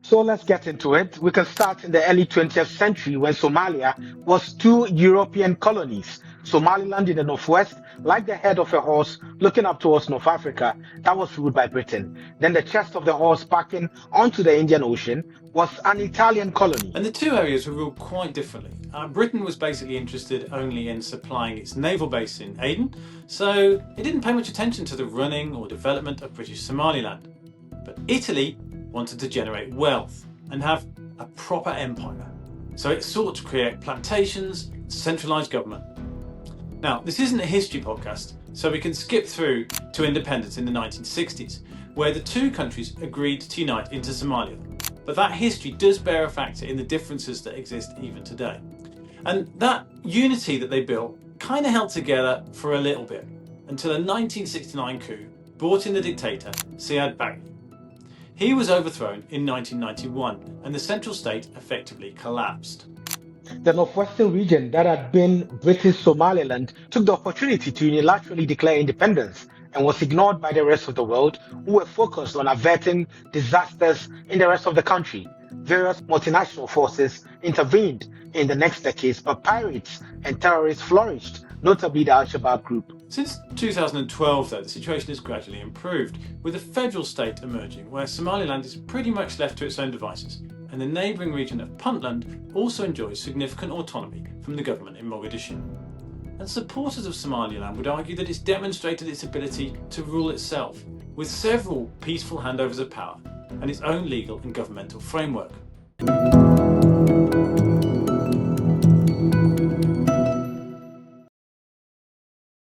So let's get into it. We can start in the early 20th century when Somalia was two European colonies. Somaliland in the northwest, like the head of a horse looking up towards North Africa, that was ruled by Britain. Then the chest of the horse backing onto the Indian Ocean was an Italian colony. And the two areas were ruled quite differently. Britain was basically interested only in supplying its naval base in Aden, so it didn't pay much attention to the running or development of British Somaliland. But Italy wanted to generate wealth and have a proper empire, so it sought to create plantations and centralised government. Now, this isn't a history podcast, so we can skip through to independence in the 1960s, where the two countries agreed to unite into Somalia. But that history does bear a factor in the differences that exist even today. And that unity that they built kind of held together for a little bit, until a 1969 coup brought in the dictator, Siad Barre. He was overthrown in 1991, and the central state effectively collapsed. The northwestern region that had been British Somaliland took the opportunity to unilaterally declare independence and was ignored by the rest of the world, who were focused on averting disasters in the rest of the country. Various multinational forces intervened in the next decades, but pirates and terrorists flourished, notably the Al-Shabaab group. Since 2012, though, the situation has gradually improved, with a federal state emerging where Somaliland is pretty much left to its own devices, and the neighbouring region of Puntland also enjoys significant autonomy from the government in Mogadishu. And supporters of Somaliland would argue that it's demonstrated its ability to rule itself, with several peaceful handovers of power and its own legal and governmental framework.